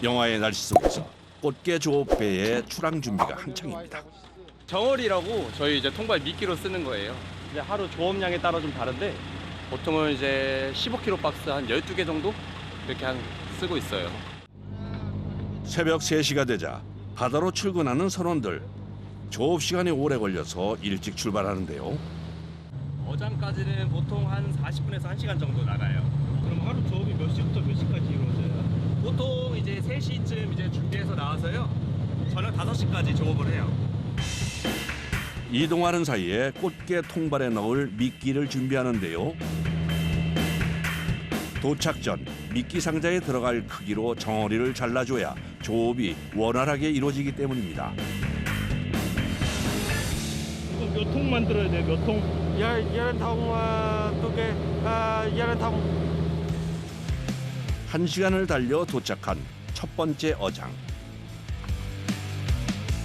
영화의 날씨 속에서 꽃게 조업배의 출항 준비가 한창입니다. 정어리라고 저희 이제 통발 미끼로 쓰는 거예요. 이제 하루 조업량에 따라 좀 다른데 보통은 이제 15kg 박스 한 12개 정도 이렇게 쓰고 있어요. 새벽 3시가 되자 바다로 출근하는 선원들. 조업 시간이 오래 걸려서 일찍 출발하는데요. 어장까지는 보통 한 40분에서 1시간 정도 나가요. 그럼 하루 조업이 몇 시부터 몇 시까지 이루어져요? 보통 이제 3시쯤 이제 준비해서 나와서요. 저녁 5시까지 조업을 해요. 이동하는 사이에 꽃게 통발에 넣을 미끼를 준비하는데요. 도착 전 미끼 상자에 들어갈 크기로 정어리를 잘라줘야 조업이 원활하게 이루어지기 때문입니다. 그럼 몇 통 만들어야 돼요? 몇 통? 12통 두 개, 12통. 1시간을 달려 도착한 첫 번째 어장.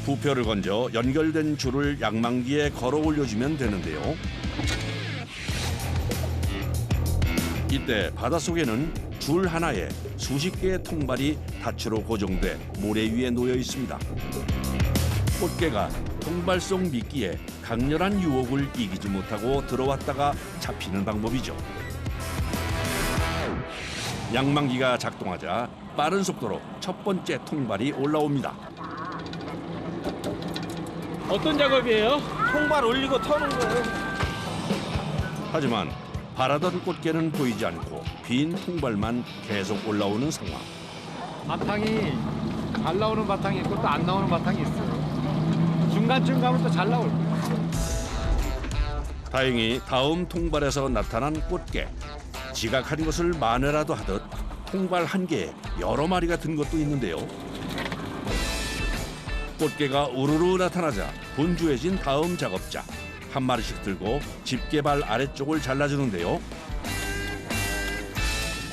부표를 건져 연결된 줄을 양망기에 걸어 올려주면 되는데요. 이때 바닷속에는 줄 하나에 수십 개의 통발이 닻으로 고정돼 모래 위에 놓여 있습니다. 꽃게가 통발 속 미끼에 강렬한 유혹을 이기지 못하고 들어왔다가 잡히는 방법이죠. 양망기가 작동하자 빠른 속도로 첫 번째 통발이 올라옵니다. 어떤 작업이에요? 통발 올리고 터는 거예요. 하지만 바라던 꽃게는 보이지 않고 빈 통발만 계속 올라오는 상황. 바탕이 잘 나오는 바탕이 있고 또 안 나오는 바탕이 있어요. 중간쯤 가면 또 잘 나올 거예요. 다행히 다음 통발에서 나타난 꽃게. 지각한 것을 만회라도 하듯 통발 한 개에 여러 마리가 든 것도 있는데요. 꽃게가 우르르 나타나자 분주해진 다음 작업자. 한 마리씩 들고 집게발 아래쪽을 잘라주는데요.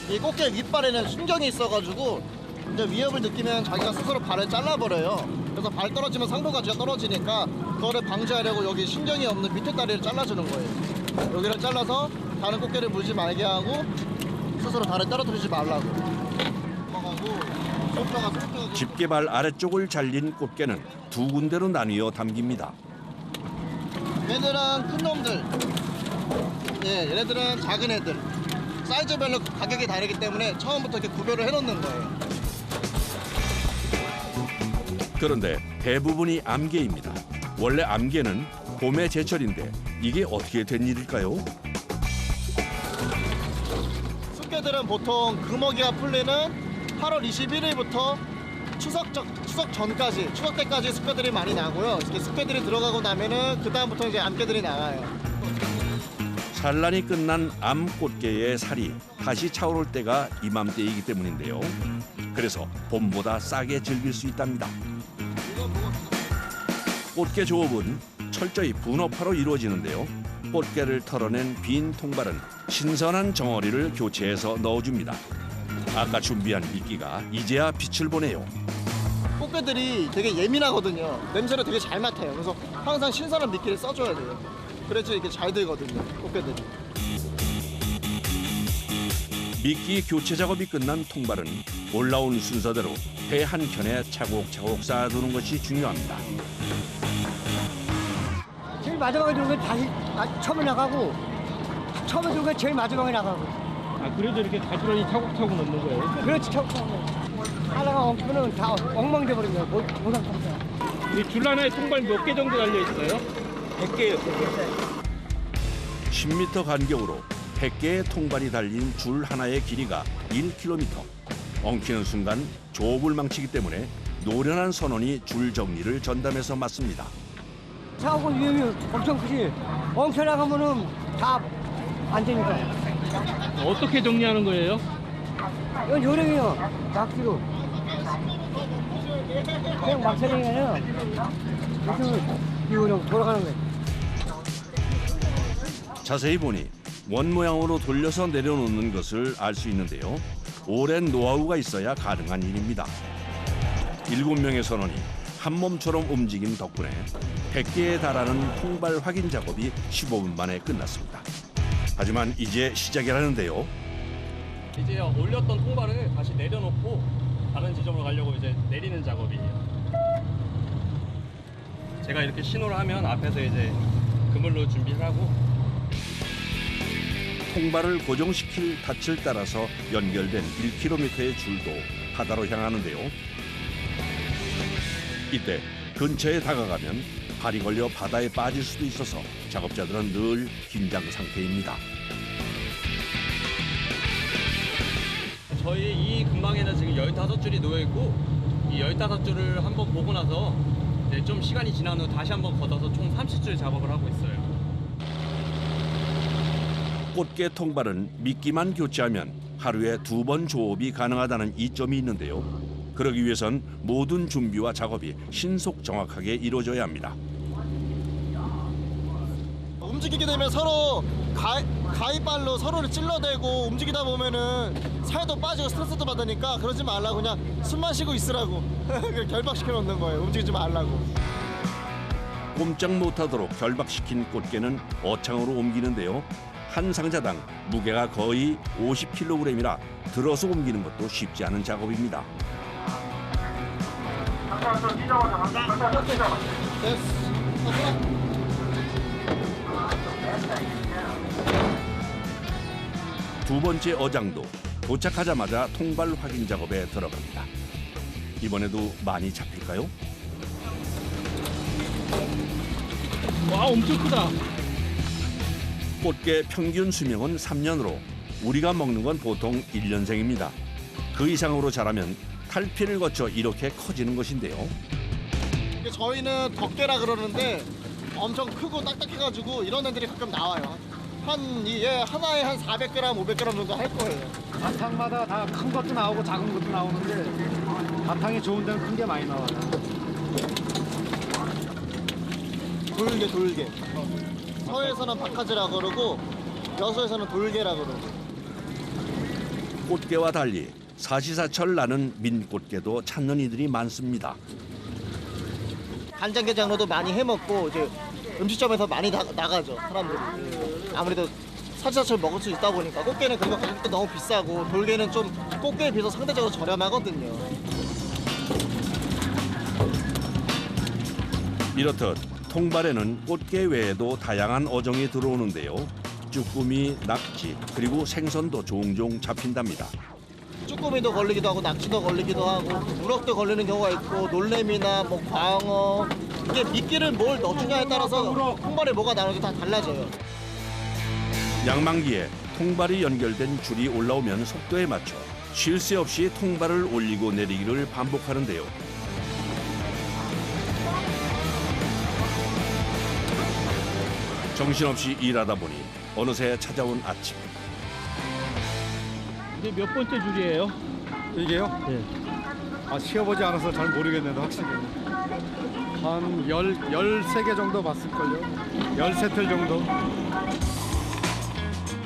이 꽃게 윗발에는 순경이 있어가지고 이제 위협을 느끼면 자기가 스스로 발을 잘라버려요. 그래서 발 떨어지면 상부가지가 떨어지니까 그거를 방지하려고 여기 신경이 없는 밑에 다리를 잘라주는 거예요. 여기를 잘라서 다른 꽃게를 물지 말게 하고 스스로 발을 떨어뜨리지 말라고. 넘어가고 손뼈가 집게발 아래쪽을 잘린 꽃게는 두 군데로 나뉘어 담깁니다. 얘들은 큰 놈들, 예, 얘네들은 작은 애들. 사이즈별로 가격이 다르기 때문에 처음부터 이렇게 구별을 해놓는 거예요. 그런데 대부분이 암게입니다. 원래 암게는 봄의 제철인데 이게 어떻게 된 일일까요? 숙개들은 보통 금어기가 풀리는 8월 21일부터 추석 전까지, 추석 때까지 숙개들이 많이 나고요. 이렇게 숙개들이 들어가고 나면은 그 다음부터 이제 암개들이 나와요. 산란이 끝난 암꽃게의 살이 다시 차오를 때가 이맘때이기 때문인데요. 그래서 봄보다 싸게 즐길 수 있답니다. 꽃게 조업은 철저히 분업화로 이루어지는데요. 꽃게를 털어낸 빈 통발은 신선한 정어리를 교체해서 넣어줍니다. 아까 준비한 미끼가 이제야 빛을 보네요. 꽃게들이 되게 예민하거든요. 냄새를 되게 잘 맡아요. 그래서 항상 신선한 미끼를 써줘야 돼요. 그래야지 이렇게 잘 되거든요, 꽃게들이. 미끼 교체 작업이 끝난 통발은 올라온 순서대로 배 한 켠에 차곡차곡 쌓아두는 것이 중요합니다. 제일 마지막에 들어온 건 다시 처음에 나가고 처음에 들어온 건 제일 마지막에 나가고. 아 그래도 이렇게 가지런히 차곡차곡 넣는 거예요? 그렇지 차곡차곡. 하나가 엉키면 다 엉망돼 버린 거야. 못 삼켰어. 이 줄 하나에 통발 몇 개 정도 달려 있어요? 100개요. 10m 간격으로 100개의 통발이 달린 줄 하나의 길이가 1km. 엉키는 순간 조업을 망치기 때문에 노련한 선원이 줄 정리를 전담해서 맡습니다. 사고 위험이 엄청 크지. 엉켜 나가면은 다 안 되니까. 어떻게 정리하는 거예요? 이건 요령이요. 막기로. 그냥 막사령이 아니라 이 요령 돌아가는 거예요. 자세히 보니 원 모양으로 돌려서 내려놓는 것을 알 수 있는데요. 오랜 노하우가 있어야 가능한 일입니다. 7명의 선원이 한 몸처럼 움직인 덕분에 100개에 달하는 통발 확인 작업이 15분 만에 끝났습니다. 하지만 이제 시작이라는데요. 이제 올렸던 통발을 다시 내려놓고 다른 지점으로 가려고 이제 내리는 작업이에요. 제가 이렇게 신호를 하면 앞에서 이제 그물로 준비를 하고 통발을 고정시킬 닻을 따라서 연결된 1km의 줄도 바다로 향하는데요. 이때 근처에 다가가면 발이 걸려 바다에 빠질 수도 있어서 작업자들은 늘 긴장 상태입니다. 저희 이 근방에는 지금 15줄이 놓여있고 이 15줄을 한번 보고 나서 이제 좀 시간이 지난 후 다시 한번 걷어서 총 30줄 작업을 하고 있어요. 꽃게 통발은 미끼만 교체하면 하루에 2번 조업이 가능하다는 이점이 있는데요. 그러기 위해선 모든 준비와 작업이 신속 정확하게 이루어져야 합니다. 움직이게 되면 서로 가위발로 서로를 찔러대고 움직이다 보면은 살도 빠지고 스트레스도 받으니까 그러지 말라고 그냥 숨만 쉬고 있으라고 결박시켜 놓는 거예요. 움직이지 말라고. 꼼짝 못하도록 결박시킨 꽃게는 어창으로 옮기는데요. 한 상자당 무게가 거의 50kg이라 들어서 옮기는 것도 쉽지 않은 작업입니다. 두 번째 어장도 도착하자마자 통발 확인 작업에 들어갑니다. 이번에도 많이 잡힐까요? 와, 엄청 크다. 꽃게 평균 수명은 3년으로 우리가 먹는 건 보통 1년생입니다. 그 이상으로 자라면 탈피를 거쳐 이렇게 커지는 것인데요. 저희는 덕게라 그러는데 엄청 크고 딱딱해가지고 이런 애들이 가끔 나와요. 얘 하나에 한 400g, 500g 정도 할 거예요. 바탕마다 다 큰 것도 나오고 작은 것도 나오는데 바탕이 좋은 데는 큰 게 많이 나와요. 돌게. 서해에서는 박하지라 그러고 여수에서는 돌게라 그러고. 꽃게와 달리 사시사철 나는 민꽃게도 찾는 이들이 많습니다. 간장게장으로도 많이 해먹고 이제 음식점에서 많이 나가죠 사람들이. 아무래도 사시사철 먹을 수 있다 보니까 꽃게는 그리고 가격도 너무 비싸고 돌게는 좀 꽃게에 비해서 상대적으로 저렴하거든요. 이렇듯 통발에는 꽃게 외에도 다양한 어종이 들어오는데요. 쭈꾸미, 낙지, 그리고 생선도 종종 잡힌답니다. 쭈꾸미도 걸리기도 하고 낙지도 걸리기도 하고 우럭도 걸리는 경우가 있고 놀래미나 뭐 광어 이게 미끼를 뭘 넣어주냐에 따라서 통발에 뭐가 나오는지 다 달라져요. 양망기에 통발이 연결된 줄이 올라오면 속도에 맞춰 쉴 새 없이 통발을 올리고 내리기를 반복하는데요. 정신없이 일하다 보니 어느새 찾아온 아침. 이게 몇 번째 줄이에요? 이게요? 네. 아, 쉬어보지 않아서 잘 모르겠는데 확실히 한 13개 정도 봤을걸요? 13틀 정도?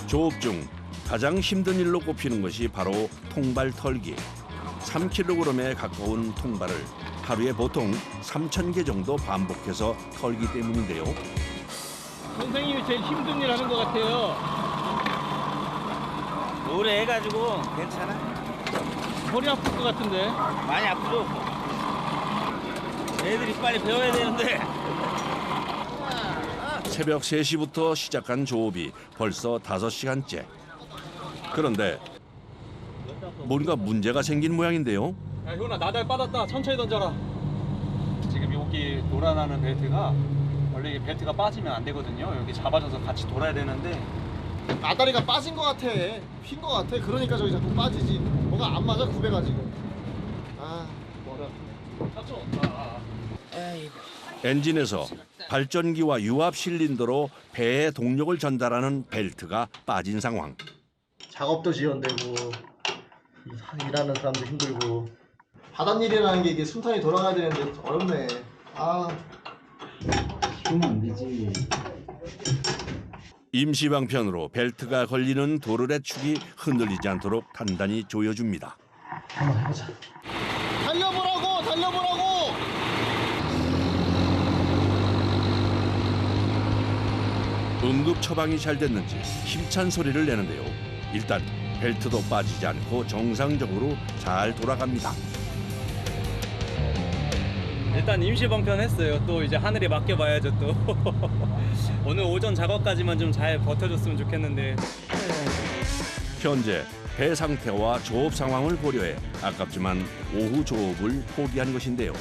조업 중 가장 힘든 일로 꼽히는 것이 바로 통발 털기. 3kg에 가까운 통발을 하루에 보통 3,000개 정도 반복해서 털기 때문인데요. 선생님이 제일 힘든 일 하는 것 같아요. 오래 해가지고 괜찮아. 허리 아플 것 같은데. 많이 아프죠? 애들이 빨리 배워야 되는데. 새벽 3시부터 시작한 조업이 벌써 5시간째. 그런데 뭔가 문제가 생긴 모양인데요. 야, 효나 나달 빠졌다. 천천히 던져라. 지금 여기 돌아나는 벨트가 원래 이 벨트가 빠지면 안 되거든요. 여기 잡아줘서 같이 돌아야 되는데 나다리가 빠진 것 같아. 휜 것 같아. 그러니까 저기 자꾸 빠지지. 뭐가 안 맞아 구배가 지금. 아 뭐라. 엔진에서 발전기와 유압 실린더로 배에 동력을 전달하는 벨트가 빠진 상황. 작업도 지연되고 일하는 사람도 힘들고 바닷일이라는 게 이게 순탄히 돌아가야 되는데 어렵네. 아. 임시 방편으로 벨트가 걸리는 도르래 축이 흔들리지 않도록 단단히 조여줍니다. 한번 해보자. 달려보라고. 응급 처방이 잘 됐는지 힘찬 소리를 내는데요. 일단 벨트도 빠지지 않고 정상적으로 잘 돌아갑니다. 일단 임시 방편했어요. 또 이제 하늘에 맡겨봐야죠 또. 오늘 오전 작업까지만 좀 잘 버텨줬으면 좋겠는데. 현재 배 상태와 조업 상황을 고려해 아깝지만 오후 조업을 포기한 것인데요.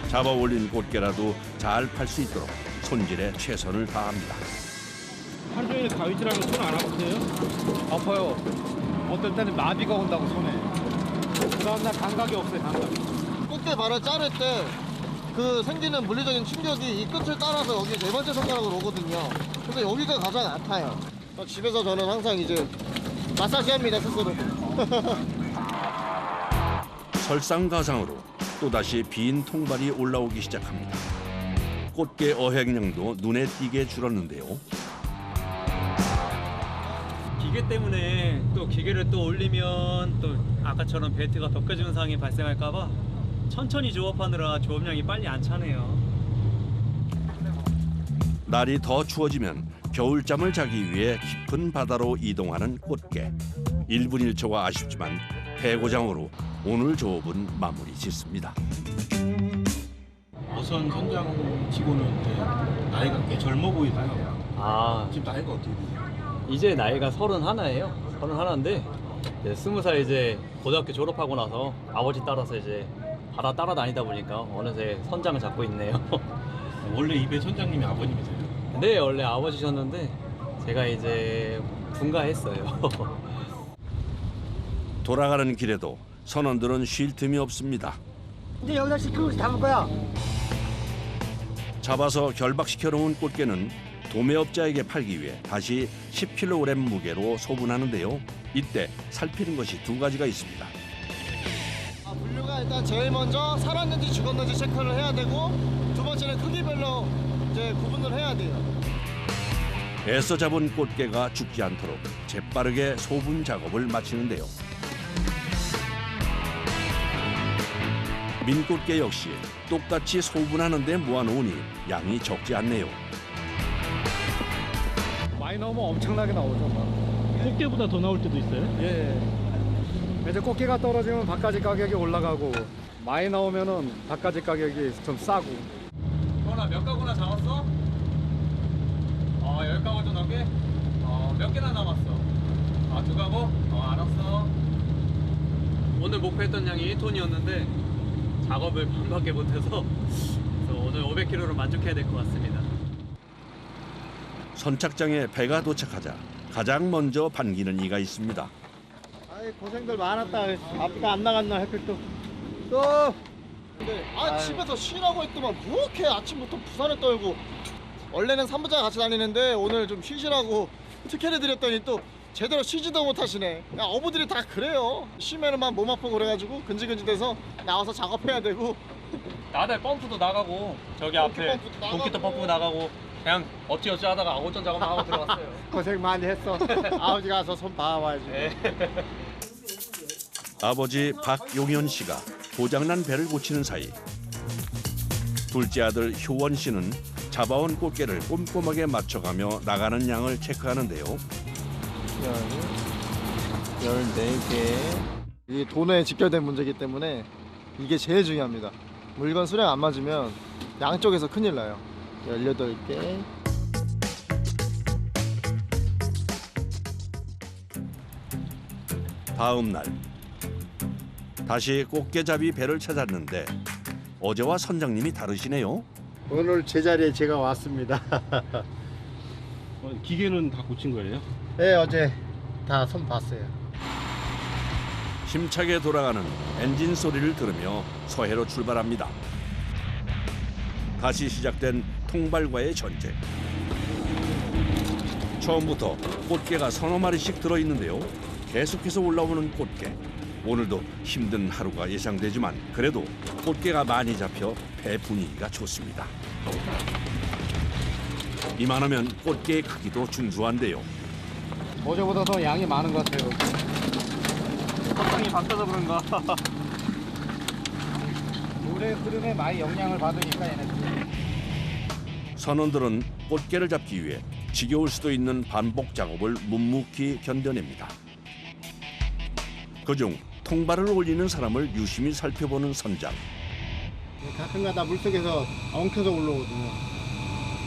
잡아 올린 꽃게라도 잘 팔 수 있도록 손질에 최선을 다합니다. 하루 종일 가위질하면 손 안 아프세요? 아파요. 어떨 때는 마비가 온다고 손에. 그 다음날 감각이 없어요, 감각이. 꽃게 발을 자를 때 그 생기는 물리적인 충격이 이 끝을 따라서 여기 네 번째 손가락으로 오거든요. 그래서 여기가 가장 아파요. 집에서 저는 항상 이제 마사지합니다, 스스로. 설상가상으로 또다시 빈 통발이 올라오기 시작합니다. 꽃게 어획량도 눈에 띄게 줄었는데요. 기계 때문에 또 기계를 또 올리면 또 아까처럼 벨트가 벗겨지는 상황이 발생할까봐 천천히 조업하느라 조업량이 빨리 안 차네요. 날이 더 추워지면 겨울잠을 자기 위해 깊은 바다로 이동하는 꽃게. 1분 1초가 아쉽지만 해고장으로 오늘 조업은 마무리 짓습니다. 어선 선장치고는 이제 나이가 꽤 젊어 보이나요? 아, 지금 나이가 어떻게 되세요? 이제 나이가 31이에요. 31인데 20살 이제 고등학교 졸업하고 나서 아버지 따라서 이제 바다 따라다니다 보니까 어느새 선장을 잡고 있네요. 원래 입에 선장님이 아버님이세요? 네, 원래 아버지셨는데 제가 이제 분가했어요. 돌아가는 길에도 선원들은 쉴 틈이 없습니다. 이제 여기다 시키고 담을 거야. 잡아서 결박시켜 놓은 꽃게는 도매업자에게 팔기 위해 다시 10kg 무게로 소분하는데요. 이때 살피는 것이 두 가지가 있습니다. 분류가 일단 제일 먼저 살았는지 죽었는지 체크를 해야 되고, 두 번째는 크기별로 이제 구분을 해야 돼요. 애써 잡은 꽃게가 죽지 않도록 재빠르게 소분 작업을 마치는데요. 민꽃게 역시 똑같이 소분하는 데 모아놓으니 양이 적지 않네요. 많이 나오면 엄청나게 나오죠. 막. 꽃게보다 더 나올 때도 있어요? 예. 이제 꽃게가 떨어지면 바가지 가격이 올라가고 많이 나오면은 바가지 가격이 좀 싸고. 너나 몇 가구나 잡았어? 10가구 좀 넘게? 몇 개나 남았어? 2가구? 알았어. 오늘 목표했던 양이 1톤이었는데 작업을 반밖에 못해서 그래서 오늘 500kg로 만족해야 될 것 같습니다. 선착장에 배가 도착하자 가장 먼저 반기는 이가 있습니다. 아이, 고생들 많았다. 앞가 안 나갔나 햇빛 또. 근데 집에서 쉬라고 했더만 뭐 이렇게 아침부터 부산에 떨고. 원래는 산부자 같이 다니는데 오늘 좀 쉬시라고 특혜를 드렸더니 또 제대로 쉬지도 못하시네. 야, 어부들이 다 그래요. 쉬면은 막 몸 아프고 그래가지고 근질근질돼서 나와서 작업해야 되고. 나들 펌프도 나가고 저기 앞에 펌프도 나가고. 동키도 펌프 나가고 그냥 어찌어찌 하다가 오전 작업 나가고 들어갔어요. 고생 많이 했어. 아버지 가서 손 봐와야지. 아버지 박용현 씨가 고장난 배를 고치는 사이 둘째 아들 효원 씨는 잡아온 꽃게를 꼼꼼하게 맞춰가며 나가는 양을 체크하는데요. 14개. 이게 돈에 직결된 문제이기 때문에 이게 제일 중요합니다. 물건 수량 안 맞으면 양쪽에서 큰일 나요. 18개. 다음 날 다시 꽃게잡이 배를 찾았는데 어제와 선장님이 다르시네요. 오늘 제자리에 제가 왔습니다. 기계는 다 고친 거예요? 네, 어제 다 손 봤어요. 힘차게 돌아가는 엔진 소리를 들으며 서해로 출발합니다. 다시 시작된 통발과의 전쟁. 처음부터 꽃게가 서너 마리씩 들어있는데요. 계속해서 올라오는 꽃게. 오늘도 힘든 하루가 예상되지만 그래도 꽃게가 많이 잡혀 배 분위기가 좋습니다. 이만하면 꽃게의 크기도 준수한데요. 어제보다 더 양이 많은 것 같아요. 석상이 바뀌어서 그런가? 물의 흐름에 많이 영향을 받으니까 얘네들. 선원들은 꽃게를 잡기 위해 지겨울 수도 있는 반복 작업을 묵묵히 견뎌냅니다. 그중 통발을 올리는 사람을 유심히 살펴보는 선장. 가끔가다 물속에서 엉켜서 올라오거든요.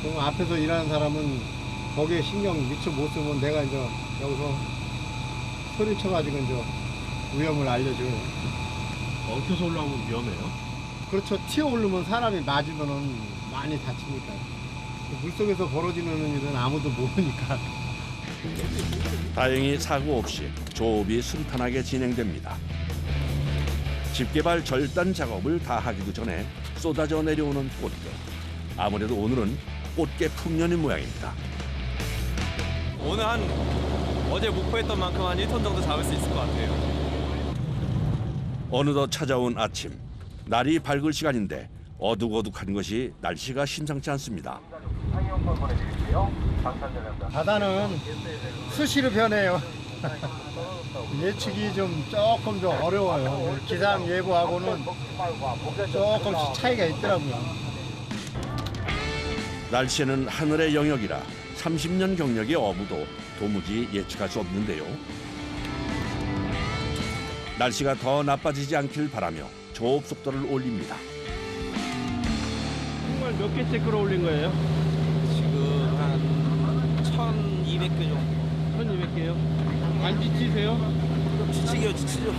그럼 앞에서 일하는 사람은 거기에 신경 미처 못 쓰면 내가 이제 여기서 소리쳐가지고 이제 위험을 알려줘요. 엉켜서 올라오면 위험해요? 그렇죠. 튀어 오르면 사람이 맞으면은 많이 다치니까. 물속에서 벌어지는 일은 아무도 모르니까. 다행히 사고 없이 조업이 순탄하게 진행됩니다. 집게발 절단 작업을 다 하기도 전에 쏟아져 내려오는 꽃게. 아무래도 오늘은 꽃게 풍년인 모양입니다. 오늘 한 어제 목표했던 만큼 한 1톤 정도 잡을 수 있을 것 같아요. 어느덧 찾아온 아침. 날이 밝을 시간인데 어둑어둑한 것이 날씨가 심상치 않습니다. 바다는 수시로 변해요. 예측이 좀 조금 더 어려워요. 기상 예보하고는 조금씩 차이가 있더라고요. 날씨는 하늘의 영역이라 30년 경력의 어부도 도무지 예측할 수 없는데요. 날씨가 더 나빠지지 않길 바라며 조업 속도를 올립니다. 정말 몇 개째 끌어올린 거예요? 지금 한 1,200개 정도. 1200개요? 안 지치세요? 지치죠.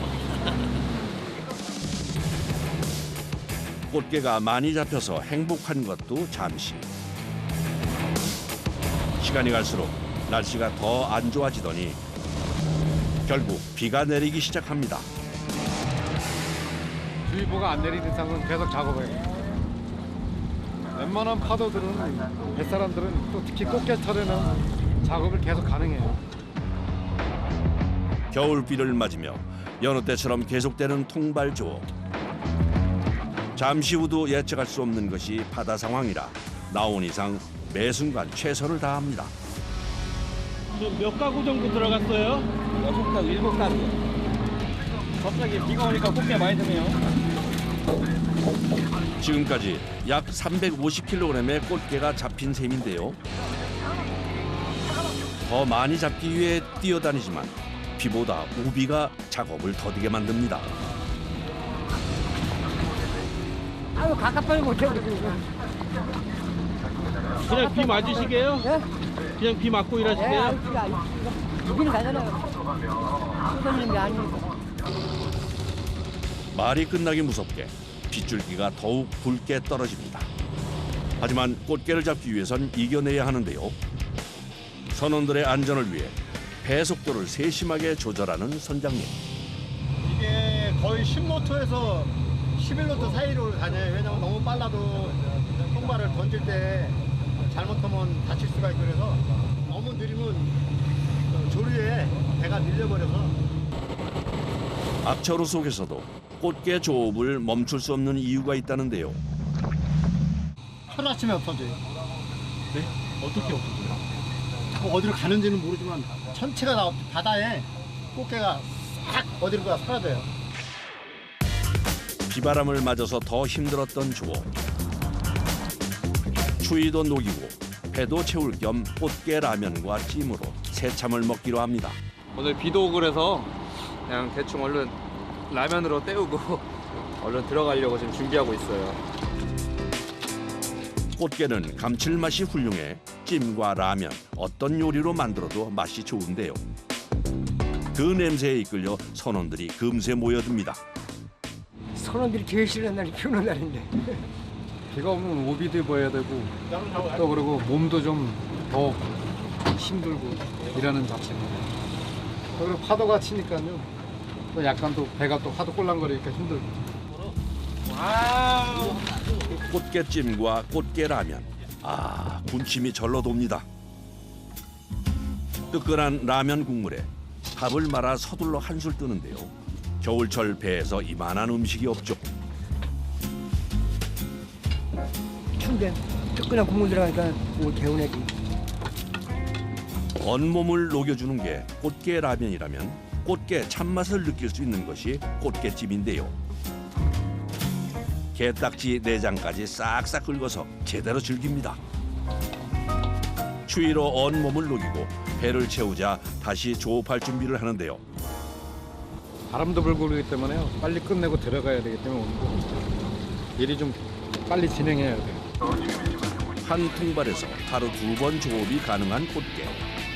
꽃게가 많이 잡혀서 행복한 것도 잠시. 시간이 갈수록 날씨가 더 안 좋아지더니 결국 비가 내리기 시작합니다. 주의보가 안 내리는 이상은 계속 작업해요. 웬만한 파도들은 뱃사람들은 또 특히 꽃게철에는 작업을 계속 가능해요. 겨울비를 맞으며 여느 때처럼 계속되는 통발 조업. 잠시 후도 예측할 수 없는 것이 바다 상황이라 나온 이상 매 순간 최선을 다합니다. 몇 가구 정도 들어갔어요? 6가구, 7가구. 갑자기 비가 오니까 꽃게 많이 드네요. 지금까지 약 350kg의 꽃게가 잡힌 셈인데요. 더 많이 잡기 위해 뛰어다니지만 비보다 우비가 작업을 더디게 만듭니다. 아유 가깝게 못해 우리. 그냥 비 맞으시게요? 예? 그냥 비 맞고 예, 일하시게요? 알지가 여기는 가잖아요. 쏟아지는 게 아니니까. 말이 끝나기 무섭게 빗줄기가 더욱 굵게 떨어집니다. 하지만 꽃게를 잡기 위해선 이겨내야 하는데요. 선원들의 안전을 위해 배 속도를 세심하게 조절하는 선장님. 이게 거의 10노트에서 11노트 사이로 다녀요. 왜냐면 너무 빨라도 통발을 던질 때 잘못하면 다칠 수가 있고 그래서 너무 느리면 조류에 배가 밀려버려서. 악천후 속에서도 꽃게 조업을 멈출 수 없는 이유가 있다는데요. 하루아침에 없어져요. 네? 어떻게 없어져요? 자꾸 어디로 가는지는 모르지만 전체가 다 바다에 꽃게가 싹 어디로 가 사라져요. 비바람을 맞아서 더 힘들었던 조업. 추위도 녹이고 배도 채울 겸 꽃게 라면과 찜으로 새참을 먹기로 합니다. 오늘 비도 오고 그래서 그냥 대충 얼른 라면으로 때우고 얼른 들어가려고 지금 준비하고 있어요. 꽃게는 감칠맛이 훌륭해 찜과 라면 어떤 요리로 만들어도 맛이 좋은데요. 그 냄새에 이끌려 선원들이 금세 모여듭니다. 선원들이 제일 싫어하는 날이 비 오는 날인데. 비가 오면 오비도 입어야 되고 또 그리고 몸도 좀 더 힘들고 일하는 자체입니다. 그리고 파도가 치니까요. 또 약간 또 배가 또 하도 꼴랑거리니까 힘들고. 꽃게찜과 꽃게라면. 군침이 절로 돕니다. 뜨끈한 라면 국물에 밥을 말아 서둘러 한술 뜨는데요. 겨울철 배에서 이만한 음식이 없죠. 추운데 뜨끈한 국물 들어가니까 오 개운해지. 온몸을 녹여주는 게 꽃게 라면이라면 꽃게 참맛을 느낄 수 있는 것이 꽃게찜인데요. 게딱지 내장까지 싹싹 긁어서 제대로 즐깁니다. 추위로 온몸을 녹이고 배를 채우자 다시 조업할 준비를 하는데요. 바람도 불고 그러기 때문에요. 빨리 끝내고 들어가야 되기 때문에 오는 거. 일이 좀 빨리 진행해야 돼요. 한 통발에서 하루 2번 조업이 가능한 꽃게.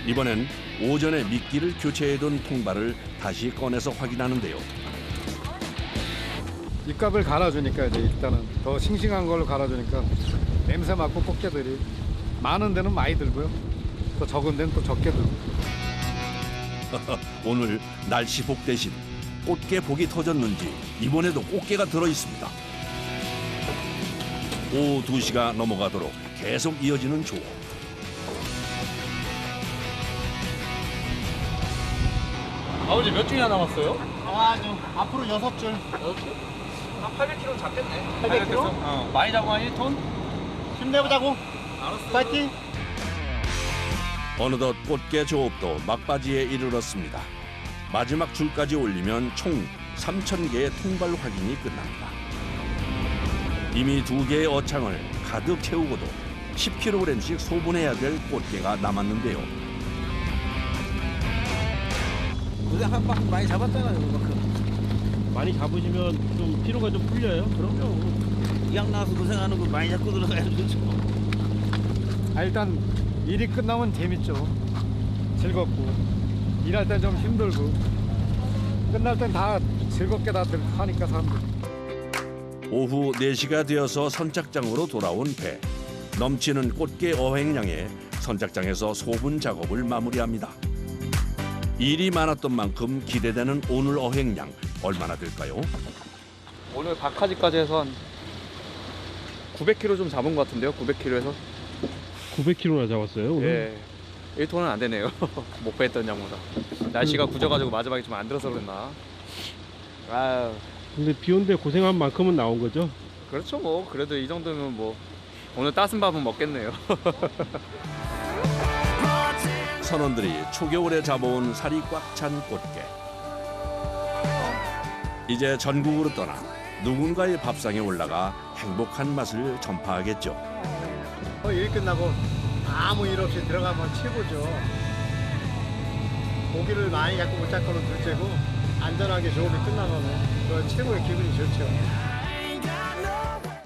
이번엔 오전에 미끼를 교체해둔 통발을 다시 꺼내서 확인하는데요. 입값을 갈아주니까 이제 일단은 더 싱싱한 걸로 갈아주니까 냄새 맡고 꽃게들이 많은 데는 많이 들고요. 또 적은 데는 또 적게 들고. 오늘 날씨 복 대신 꽃게 복이 터졌는지 이번에도 꽃게가 들어 있습니다. 오후 2시가 넘어가도록 계속 이어지는 조업. 아버지 몇 줄이나 남았어요? 좀 앞으로 6줄. 한 800kg 잡겠네. 800kg? 어, 많이 잡고 한 1톤? 힘내보자고. 알았어. 파이팅. 어느덧 꽃게 조업도 막바지에 이르렀습니다. 마지막 줄까지 올리면 총 3,000개의 통발 확인이 끝납니다. 이미 2개의 어창을 가득 채우고도 10kg씩 소분해야 될 꽃게가 남았는데요. 고생 한 바퀴 많이 잡았잖아요. 그만큼. 많이 잡으시면 좀 피로가 좀 풀려요? 그럼요. 이양 나와서 고생하는 거 많이 잡고 들어가야죠. 일단 일이 끝나면 재밌죠. 즐겁고 일할 땐 좀 힘들고 끝날 땐 다 즐겁게 다들 하니까 사람들. 오후 4시가 되어서 선착장으로 돌아온 배. 넘치는 꽃게 어획량에 선착장에서 소분 작업을 마무리합니다. 일이 많았던 만큼 기대되는 오늘 어획량 얼마나 될까요? 오늘 박하지까지 해서 한 900kg 좀 잡은 것 같은데요. 900kg에서. 900kg나 잡았어요, 오늘? 예. 1톤은 안 되네요. 목배했던 양보다. 날씨가 굳어가지고 마지막에 좀 안 들어서 그랬나. 아유. 근데 비 온데 고생한 만큼은 나온 거죠? 그렇죠 뭐. 그래도 이 정도면 뭐 오늘 따순 밥은 먹겠네요. 선원들이 초겨울에 잡아온 살이 꽉 찬 꽃게. 이제 전국으로 떠나 누군가의 밥상에 올라가 행복한 맛을 전파하겠죠. 일 끝나고 아무 일 없이 들어가면 최고죠. 고기를 많이 잡고 못 잡고는 둘째고 안전하게 조업이 끝나면 그 최고의 기분이 좋죠.